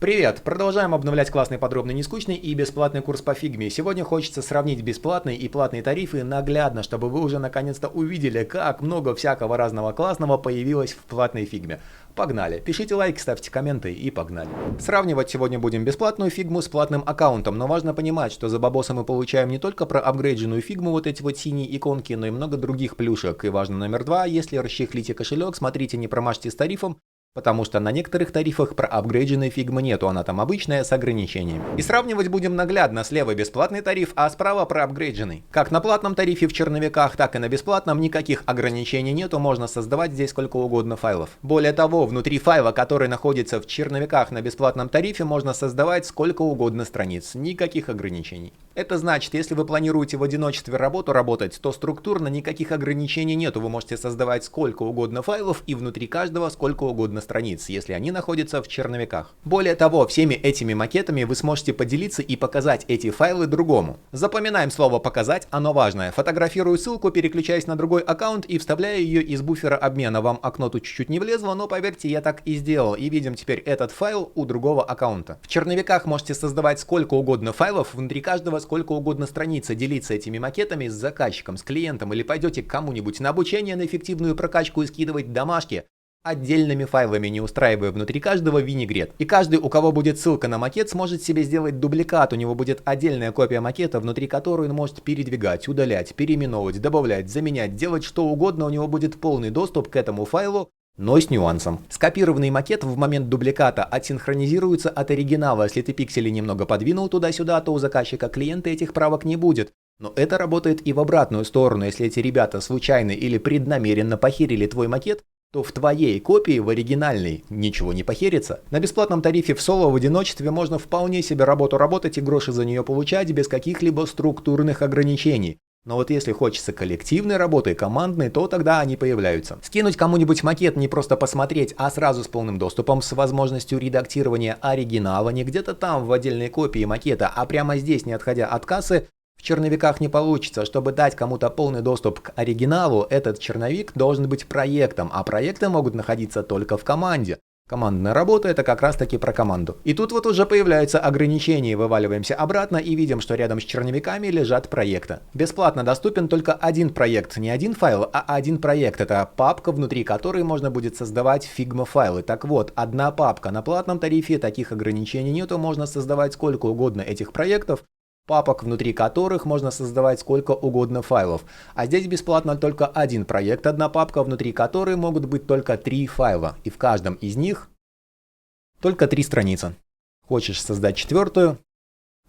Привет! Продолжаем обновлять классный, подробный, нескучный и бесплатный курс по фигме. Сегодня хочется сравнить бесплатные и платные тарифы наглядно, чтобы вы уже наконец-то увидели, как много всякого разного классного появилось в платной фигме. Погнали! Пишите лайки, ставьте комменты и погнали. Сравнивать сегодня будем бесплатную фигму с платным аккаунтом, но важно понимать, что за бабосы мы получаем не только проапгрейдженную фигму, вот эти вот синие иконки, но и много других плюшек. И важно номер два, если расчехлите кошелек, смотрите, не промажьте с тарифом, потому что на некоторых тарифах про апгрейдженной фигмы нету, она там обычная с ограничениями. И сравнивать будем наглядно, слева бесплатный тариф, а справа про апгрейдженный. Как на платном тарифе в черновиках, так и на бесплатном никаких ограничений нету, можно создавать здесь сколько угодно файлов. Более того, внутри файла, который находится в черновиках на бесплатном тарифе, можно создавать сколько угодно страниц, никаких ограничений. Это значит, если вы планируете в одиночестве работать, то структурно никаких ограничений нету, вы можете создавать сколько угодно файлов и внутри каждого сколько угодно страниц, если они находятся в черновиках. Более того, всеми этими макетами вы сможете поделиться и показать эти файлы другому. Запоминаем слово «показать», оно важное. Фотографирую ссылку, переключаюсь на другой аккаунт и вставляю ее из буфера обмена. Вам окно тут чуть-чуть не влезло, но поверьте, я так и сделал. И видим теперь этот файл у другого аккаунта. В черновиках можете создавать сколько угодно файлов, внутри каждого сколько угодно страниц, делиться этими макетами с заказчиком, с клиентом, или пойдете к кому-нибудь на обучение, на эффективную прокачку и скидывать домашки отдельными файлами, не устраивая внутри каждого винегрет. И каждый, у кого будет ссылка на макет, сможет себе сделать дубликат. У него будет отдельная копия макета, внутри которой он может передвигать, удалять, переименовывать, добавлять, заменять, делать что угодно. У него будет полный доступ к этому файлу, но с нюансом. Скопированный макет в момент дубликата отсинхронизируется от оригинала. Если ты пиксели немного подвинул туда-сюда, то у заказчика клиента этих правок не будет. Но это работает и в обратную сторону. Если эти ребята случайно или преднамеренно похерили твой макет, то в твоей копии, в оригинальной, ничего не похерится. На бесплатном тарифе в соло в одиночестве можно вполне себе работать и гроши за нее получать без каких-либо структурных ограничений. Но вот если хочется коллективной работы, командной, то тогда они появляются. Скинуть кому-нибудь макет не просто посмотреть, а сразу с полным доступом, с возможностью редактирования оригинала, не где-то там в отдельной копии макета, а прямо здесь, не отходя от кассы, в черновиках не получится. Чтобы дать кому-то полный доступ к оригиналу, этот черновик должен быть проектом, а проекты могут находиться только в команде. Командная работа — это как раз таки про команду. И тут вот уже появляются ограничения, вываливаемся обратно и видим, что рядом с черновиками лежат проекты. Бесплатно доступен только один проект, не один файл, а один проект. Это папка, внутри которой можно будет создавать Figma файлы. Так вот, одна папка. На платном тарифе таких ограничений нету, можно создавать сколько угодно этих проектов, папок, внутри которых можно создавать сколько угодно файлов. А здесь бесплатно только один проект, одна папка, внутри которой могут быть только 3 файла. И в каждом из них только 3 страницы. Хочешь создать четвертую?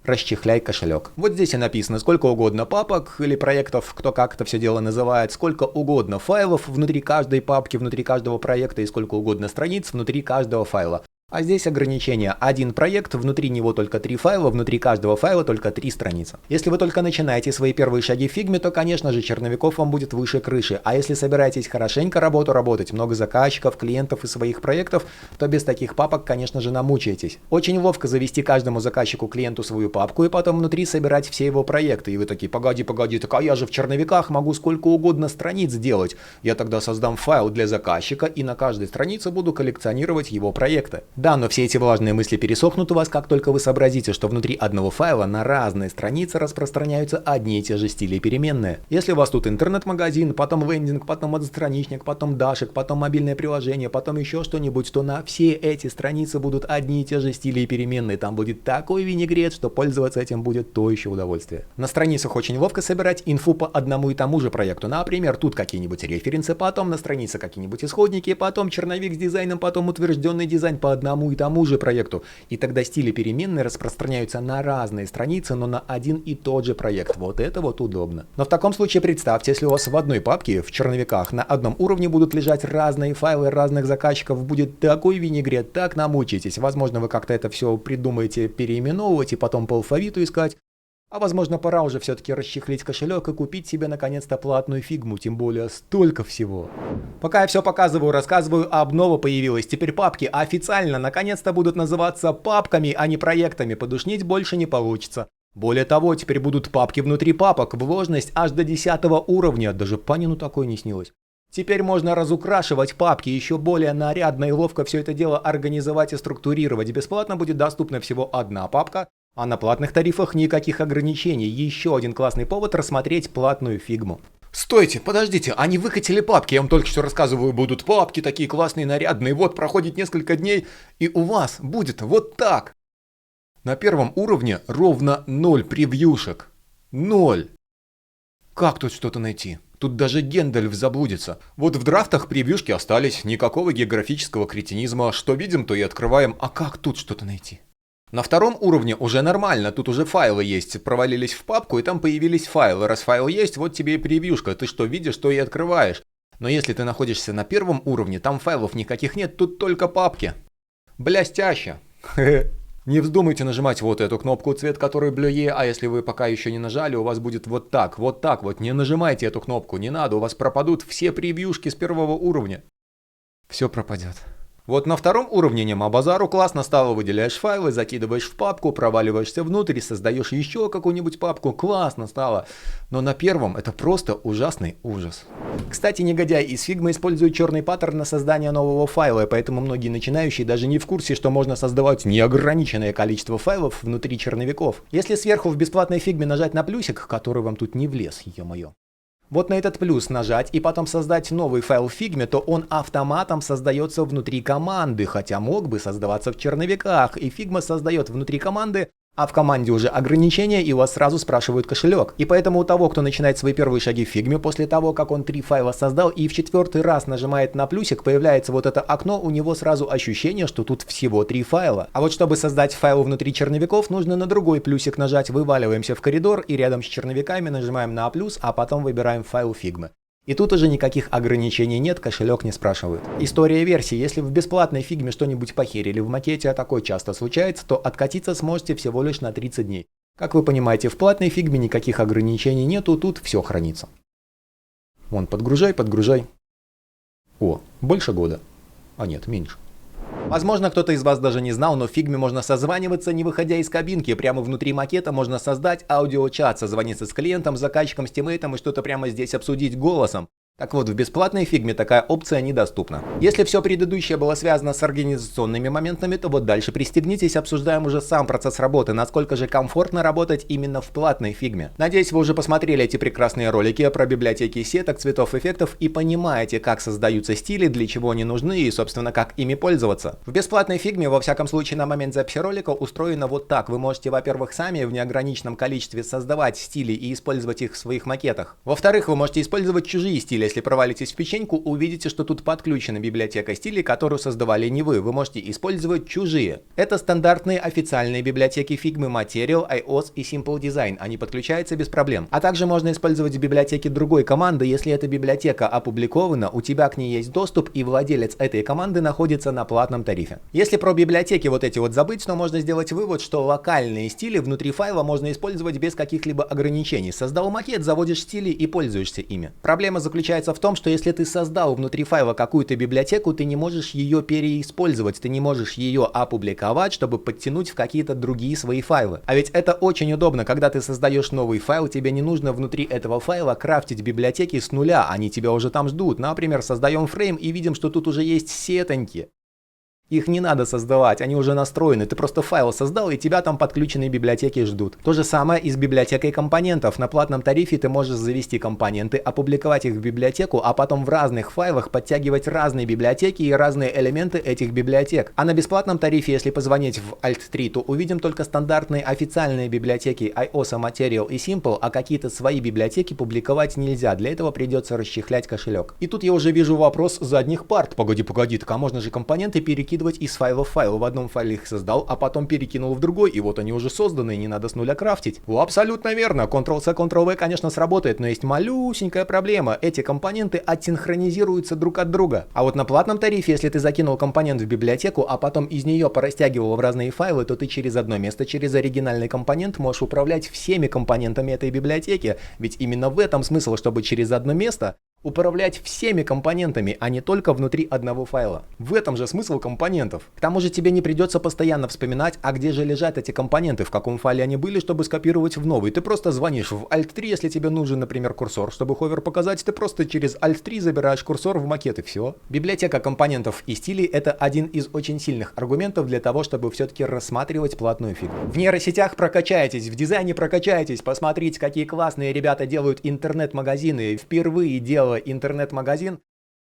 Расчехляй кошелек. Вот здесь и написано сколько угодно папок или проектов, кто как это все дело называет, сколько угодно файлов внутри каждой папки, внутри каждого проекта и сколько угодно страниц внутри каждого файла. А здесь ограничение: один проект, внутри него только 3 файла, внутри каждого файла только 3 страницы. Если вы только начинаете свои первые шаги в фигме, то, конечно же, черновиков вам будет выше крыши. А если собираетесь хорошенько работать, много заказчиков, клиентов и своих проектов, то без таких папок, конечно же, намучаетесь. Очень ловко завести каждому заказчику, клиенту свою папку и потом внутри собирать все его проекты. И вы такие: погоди, так а я же в черновиках могу сколько угодно страниц делать. Я тогда создам файл для заказчика и на каждой странице буду коллекционировать его проекты. Да, но все эти влажные мысли пересохнут у вас, как только вы сообразите, что внутри одного файла на разные страницы распространяются одни и те же стили и переменные. Если у вас тут интернет-магазин, потом лендинг, потом одностраничник, потом дашик, потом мобильное приложение, потом еще что-нибудь, то на все эти страницы будут одни и те же стили и переменные. Там будет такой винегрет, что пользоваться этим будет то еще удовольствие. На страницах очень ловко собирать инфу по одному и тому же проекту. Например, тут какие-нибудь референсы, потом на странице какие-нибудь исходники, потом черновик с дизайном, потом утвержденный дизайн по одному и тому же проекту. И тогда стили переменные распространяются на разные страницы, но на один и тот же проект. Вот это вот удобно. Но в таком случае представьте, если у вас в одной папке в черновиках на одном уровне будут лежать разные файлы разных заказчиков, будет такой винегрет, так намучаетесь. Возможно, вы как-то это все придумаете переименовывать и потом по алфавиту искать. А возможно, пора уже все-таки расчехлить кошелек и купить себе наконец-то платную фигму, тем более столько всего. Пока я все показываю, рассказываю, обнова появилась. Теперь папки официально наконец-то будут называться папками, а не проектами. Подушнить больше не получится. Более того, теперь будут папки внутри папок, вложенность аж до 10 уровня, даже Панину такое не снилось. Теперь можно разукрашивать папки еще более нарядно и ловко все это дело организовать и структурировать. Бесплатно будет доступна всего одна папка, а на платных тарифах никаких ограничений. Еще один классный повод рассмотреть платную фигму. Стойте, подождите, они выкатили папки, я вам только что рассказываю, будут папки такие классные, нарядные. Вот проходит несколько дней, и у вас будет вот так. На первом уровне ровно 0 превьюшек. 0. Как тут что-то найти? Тут даже Гендальф заблудится. Вот в драфтах превьюшки остались, никакого географического кретинизма. Что видим, то и открываем. А как тут что-то найти? На втором уровне уже нормально, тут уже файлы есть. Провалились в папку, и там появились файлы. Раз файл есть, вот тебе и превьюшка. Ты что видишь, то и открываешь. Но если ты находишься на первом уровне, там файлов никаких нет, тут только папки. Блястяще. Не вздумайте нажимать вот эту кнопку, цвет которой блюе, а если вы пока еще не нажали, у вас будет вот так вот. Не нажимайте эту кнопку, не надо, у вас пропадут все превьюшки с первого уровня. Все пропадет. Вот на втором уровне нема базару, классно стало, выделяешь файлы, закидываешь в папку, проваливаешься внутрь, создаешь еще какую-нибудь папку, классно стало. Но на первом это просто ужасный ужас. Кстати, негодяй из Figma использует черный паттерн на создание нового файла, поэтому многие начинающие даже не в курсе, что можно создавать неограниченное количество файлов внутри черновиков. Если сверху в бесплатной Figma нажать на плюсик, который вам тут не влез, ё-моё. Вот на этот плюс нажать и потом создать новый файл в Figma, то он автоматом создается внутри команды, хотя мог бы создаваться в черновиках, и Figma создает внутри команды, а в команде уже ограничения, и у вас сразу спрашивают кошелек. И поэтому у того, кто начинает свои первые шаги в Figma после того, как он 3 файла создал и в 4-й раз нажимает на плюсик, появляется вот это окно, у него сразу ощущение, что тут всего 3 файла. А вот чтобы создать файл внутри черновиков, нужно на другой плюсик нажать, вываливаемся в коридор и рядом с черновиками нажимаем на плюс, а потом выбираем файл Figma. И тут уже никаких ограничений нет, кошелек не спрашивают. История версии. Если в бесплатной Figma что-нибудь похерили в макете, а такое часто случается, то откатиться сможете всего лишь на 30 дней. Как вы понимаете, в платной Figma никаких ограничений нету, тут все хранится. Вон, подгружай. О, больше года. А нет, меньше. Возможно, кто-то из вас даже не знал, но в Figma можно созваниваться, не выходя из кабинки. Прямо внутри макета можно создать аудиочат, созвониться с клиентом, заказчиком, с тиммейтом и что-то прямо здесь обсудить голосом. Так вот, в бесплатной Figma такая опция недоступна. Если все предыдущее было связано с организационными моментами, то вот дальше пристегнитесь, обсуждаем уже сам процесс работы, насколько же комфортно работать именно в платной Figma. Надеюсь, вы уже посмотрели эти прекрасные ролики про библиотеки сеток, цветов, эффектов и понимаете, как создаются стили, для чего они нужны и, собственно, как ими пользоваться. В бесплатной Figma, во всяком случае, на момент записи ролика устроено вот так. Вы можете, во-первых, сами в неограниченном количестве создавать стили и использовать их в своих макетах. Во-вторых, вы можете использовать чужие стили. Если провалитесь в печеньку, увидите, что тут подключена библиотека стилей, которую создавали не вы. Вы можете использовать чужие. Это стандартные официальные библиотеки Figma Material, iOS и Simple Design. Они подключаются без проблем. А также можно использовать библиотеки другой команды, если эта библиотека опубликована, у тебя к ней есть доступ и владелец этой команды находится на платном тарифе. Если про библиотеки вот эти вот забыть, то можно сделать вывод, что локальные стили внутри файла можно использовать без каких-либо ограничений. Создал макет, заводишь стили и пользуешься ими. Проблема заключается в том, что если ты создал внутри файла какую-то библиотеку, ты не можешь ее переиспользовать, ты не можешь ее опубликовать, чтобы подтянуть в какие-то другие свои файлы. А ведь это очень удобно, когда ты создаешь новый файл, тебе не нужно внутри этого файла крафтить библиотеки с нуля, они тебя уже там ждут. Например, создаем фрейм и видим, что тут уже есть сетоньки. Их не надо создавать, они уже настроены, ты просто файл создал и тебя там подключенные библиотеки ждут. То же самое и с библиотекой компонентов. На платном тарифе ты можешь завести компоненты, опубликовать их в библиотеку, а потом в разных файлах подтягивать разные библиотеки и разные элементы этих библиотек. А на бесплатном тарифе, если позвонить в Alt3, то увидим только стандартные официальные библиотеки iOS, Material и Simple, а какие-то свои библиотеки публиковать нельзя, для этого придется расчехлять кошелек. И тут я уже вижу вопрос задних парт. Погоди, так а можно же компоненты перекидывать из файла в файл. В одном файле их создал, а потом перекинул в другой, и вот они уже созданы, не надо с нуля крафтить. Абсолютно верно. Ctrl-C, Ctrl-V, конечно, сработает, но есть малюсенькая проблема. Эти компоненты отсинхронизируются друг от друга. А вот на платном тарифе, если ты закинул компонент в библиотеку, а потом из нее порастягивал в разные файлы, то ты через одно место, через оригинальный компонент можешь управлять всеми компонентами этой библиотеки. Ведь именно в этом смысл, чтобы через одно место Управлять всеми компонентами, а не только внутри одного файла. В этом же смысл компонентов. К тому же тебе не придется постоянно вспоминать, а где же лежат эти компоненты, в каком файле они были, чтобы скопировать в новый. Ты просто звонишь в Alt-3, если тебе нужен, например, курсор. Чтобы ховер показать, ты просто через Alt-3 забираешь курсор в макет и все. Библиотека компонентов и стилей — это один из очень сильных аргументов для того, чтобы все-таки рассматривать платную фигму. В нейросетях прокачайтесь, в дизайне прокачайтесь, посмотрите, какие классные ребята делают интернет-магазины. Впервые делала интернет-магазин,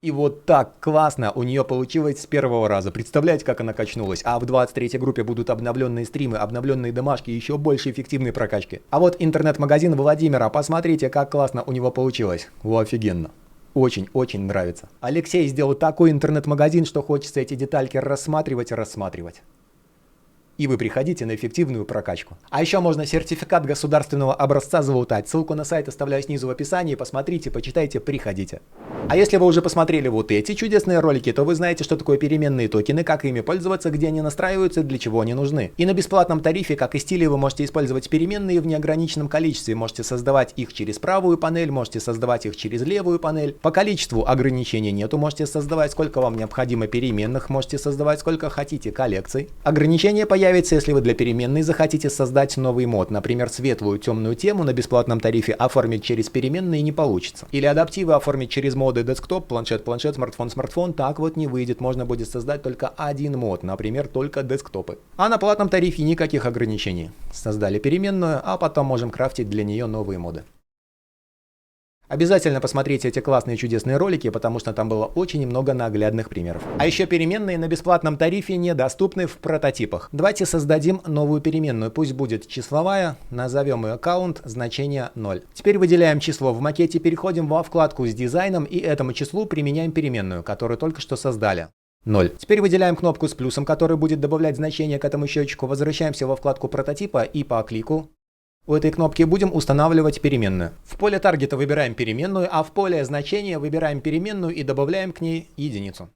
и вот так классно у нее получилось с первого раза. Представляете, как она качнулась? А в 23-й группе будут обновленные стримы, обновленные домашки и еще больше эффективной прокачки. А вот интернет-магазин Владимира, посмотрите, как классно у него получилось. О, офигенно. Очень-очень нравится. Алексей сделал такой интернет-магазин, что хочется эти детальки рассматривать и рассматривать. И вы приходите на эффективную прокачку. А еще можно сертификат государственного образца залутать. Ссылку на сайт оставляю снизу в описании. Посмотрите, почитайте, приходите. А если вы уже посмотрели вот эти чудесные ролики, то вы знаете, что такое переменные токены, как ими пользоваться, где они настраиваются и для чего они нужны. И на бесплатном тарифе, как и стиле, вы можете использовать переменные в неограниченном количестве. Можете создавать их через правую панель, можете создавать их через левую панель. По количеству ограничений нету. Можете создавать сколько вам необходимо переменных, можете создавать сколько хотите коллекций. Ограничения появятся, если вы для переменной захотите создать новый мод, например, светлую темную тему на бесплатном тарифе оформить через переменные не получится. Или адаптивы оформить через моды десктоп, планшет, смартфон, так вот не выйдет, можно будет создать только один мод, например, только десктопы. А на платном тарифе никаких ограничений. Создали переменную, а потом можем крафтить для нее новые моды. Обязательно посмотрите эти классные чудесные ролики, потому что там было очень много наглядных примеров. А еще переменные на бесплатном тарифе недоступны в прототипах. Давайте создадим новую переменную, пусть будет числовая, назовем ее count, значение 0. Теперь выделяем число в макете, переходим во вкладку с дизайном и этому числу применяем переменную, которую только что создали. 0. Теперь выделяем кнопку с плюсом, которая будет добавлять значение к этому счетчику, возвращаемся во вкладку прототипа и по клику у этой кнопки будем устанавливать переменную. В поле таргета выбираем переменную, а в поле значения выбираем переменную и добавляем к ней единицу.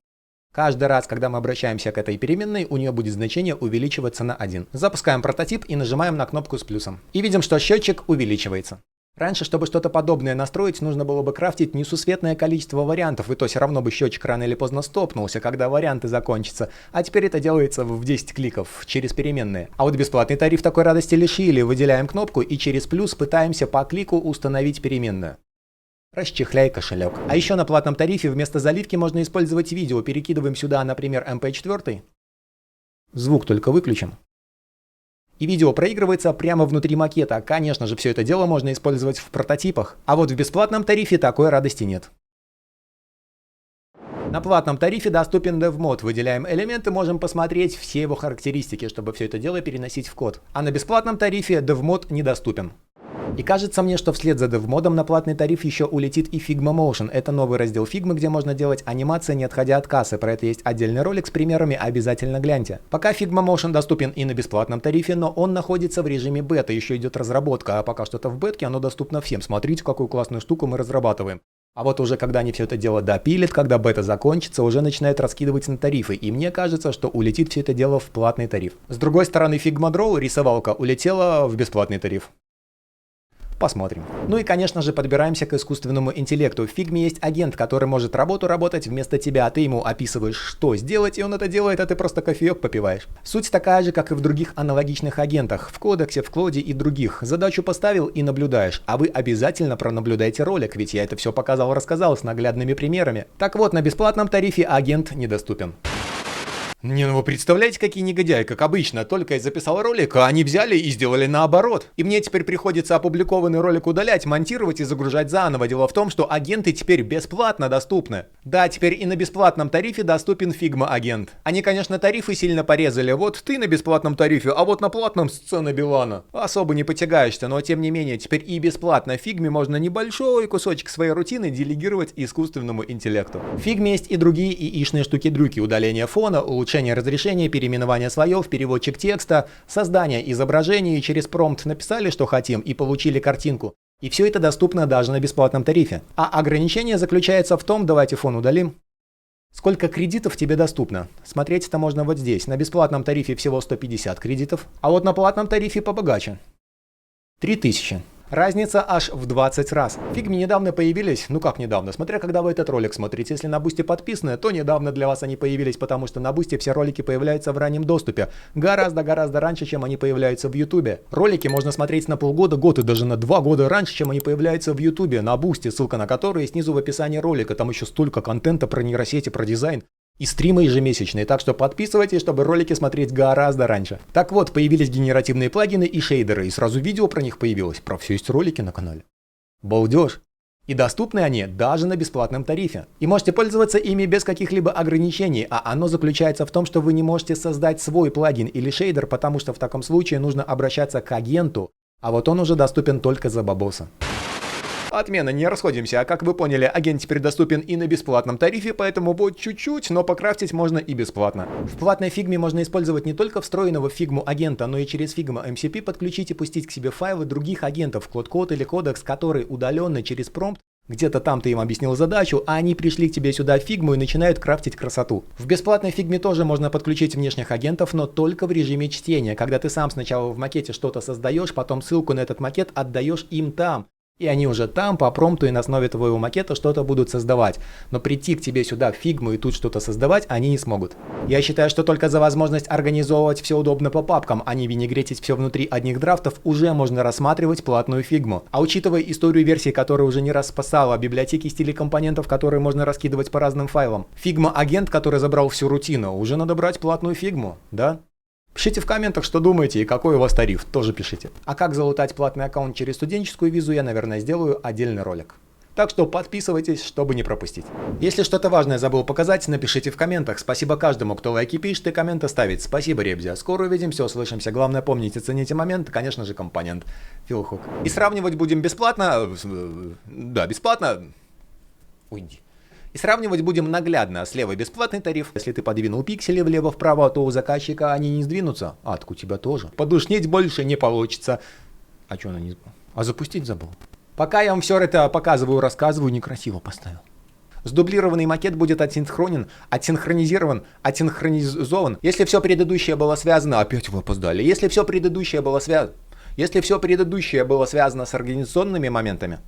Каждый раз, когда мы обращаемся к этой переменной, у нее будет значение увеличиваться на 1. Запускаем прототип и нажимаем на кнопку с плюсом. И видим, что счетчик увеличивается. Раньше, чтобы что-то подобное настроить, нужно было бы крафтить несусветное количество вариантов, и то все равно бы счетчик рано или поздно стопнулся, когда варианты закончатся. А теперь это делается в 10 кликов через переменные. А вот бесплатный тариф такой радости лишили. Выделяем кнопку и через плюс пытаемся по клику установить переменную. Расчехляй кошелек. А еще на платном тарифе вместо заливки можно использовать видео. Перекидываем сюда, например, MP4. Звук только выключим. И видео проигрывается прямо внутри макета. Конечно же, все это дело можно использовать в прототипах. А вот в бесплатном тарифе такой радости нет. На платном тарифе доступен DevMod. Выделяем элемент и можем посмотреть все его характеристики, чтобы все это дело переносить в код. А на бесплатном тарифе DevMod недоступен. И кажется мне, что вслед за DevMod'ом на платный тариф еще улетит и Figma Motion. Это новый раздел Figma, где можно делать анимации, не отходя от кассы. Про это есть отдельный ролик с примерами, обязательно гляньте. Пока Figma Motion доступен и на бесплатном тарифе, но он находится в режиме бета, еще идет разработка, а пока что-то в бетке, оно доступно всем. Смотрите, какую классную штуку мы разрабатываем. А вот уже когда они все это дело допилят, когда бета закончится, уже начинают раскидывать на тарифы. И мне кажется, что улетит все это дело в платный тариф. С другой стороны, Figma Draw, рисовалка, улетела в бесплатный тариф. Посмотрим. Ну и, конечно же, подбираемся к искусственному интеллекту. В Figma есть агент, который может работать вместо тебя, а ты ему описываешь, что сделать, и он это делает, а ты просто кофеек попиваешь. Суть такая же, как и в других аналогичных агентах, в кодексе, в Клоде и других. Задачу поставил и наблюдаешь, а вы обязательно пронаблюдайте ролик, ведь я это все показал, рассказал с наглядными примерами. Так вот, на бесплатном тарифе агент недоступен. Не, ну вы представляете, какие негодяи, как обычно, только я записал ролик, а они взяли и сделали наоборот. И мне теперь приходится опубликованный ролик удалять, монтировать и загружать заново. Дело в том, что агенты теперь бесплатно доступны. Да, теперь и на бесплатном тарифе доступен Figma агент. Они, конечно, тарифы сильно порезали. Вот ты на бесплатном тарифе, а вот на платном сцена Билана. Особо не потягаешься, но тем не менее, теперь и бесплатно в Figma можно небольшой кусочек своей рутины делегировать искусственному интеллекту. В Figma есть и другие ИИшные штуки-дрюки. Удаление фона, улучшение разрешения, переименование слоев, переводчик текста, создание изображений, через промпт написали, что хотим, и получили картинку. И все это доступно даже на бесплатном тарифе. А ограничение заключается в том, давайте фон удалим, сколько кредитов тебе доступно. Смотреть это можно вот здесь. На бесплатном тарифе всего 150 кредитов, а вот на платном тарифе побогаче. 3000. Разница аж в 20 раз. Фигми недавно появились, ну как недавно, смотря когда вы этот ролик смотрите. Если на Бусти подписаны, то недавно для вас они появились, потому что на Бусти все ролики появляются в раннем доступе. Гораздо раньше, чем они появляются в Ютубе. Ролики можно смотреть на полгода, год и даже на 2 года раньше, чем они появляются в Ютубе, на Бусти, ссылка на который снизу в описании ролика. Там еще столько контента про нейросети, про дизайн. И стримы ежемесячные, так что подписывайтесь, чтобы ролики смотреть гораздо раньше. Так вот, появились генеративные плагины и шейдеры, и сразу видео про них появилось. Про все есть ролики на канале. Балдеж. И доступны они даже на бесплатном тарифе. И можете пользоваться ими без каких-либо ограничений, а оно заключается в том, что вы не можете создать свой плагин или шейдер, потому что в таком случае нужно обращаться к агенту, а вот он уже доступен только за бабоса. Отмена, не расходимся, а как вы поняли, агент теперь доступен и на бесплатном тарифе, поэтому будет чуть-чуть, но покрафтить можно и бесплатно. В платной фигме можно использовать не только встроенного в фигму агента, но и через Figma MCP подключить и пустить к себе файлы других агентов, код или кодекс, который удаленно через промпт, где-то там ты им объяснил задачу, а они пришли к тебе сюда в фигму и начинают крафтить красоту. В бесплатной фигме тоже можно подключить внешних агентов, но только в режиме чтения, когда ты сам сначала в макете что-то создаешь, потом ссылку на этот макет отдаешь им там. И они уже там по промпту и на основе твоего макета что-то будут создавать. Но прийти к тебе сюда в фигму и тут что-то создавать они не смогут. Я считаю, что только за возможность организовывать все удобно по папкам, а не винегретить все внутри одних драфтов, уже можно рассматривать платную фигму. А учитывая историю версий, которая уже не раз спасала, библиотеки стилей компонентов, которые можно раскидывать по разным файлам, Figma-агент, который забрал всю рутину, уже надо брать платную фигму, да? Пишите в комментах, что думаете и какой у вас тариф, тоже пишите. А как залутать платный аккаунт через студенческую визу, я, наверное, сделаю отдельный ролик. Так что подписывайтесь, чтобы не пропустить. Если что-то важное забыл показать, напишите в комментах. Спасибо каждому, кто лайки пишет и комменты ставит. Спасибо, Ребзя. Скоро увидимся, услышимся. Главное, помните, цените момент, конечно же, компонент. Филхук. И сравнивать будем бесплатно. Да, бесплатно. Уйди. И сравнивать будем наглядно. Слева бесплатный тариф. Если ты подвинул пиксели влево-вправо, то у заказчика они не сдвинутся. Атку тебя тоже. Подушнить больше не получится. А что она не... А запустить забыл. Пока я вам все это показываю, рассказываю, некрасиво поставил. Сдублированный макет будет отсинхронизирован. Если все предыдущее было связано... Опять вы опоздали. Если все предыдущее было связано с организационными моментами,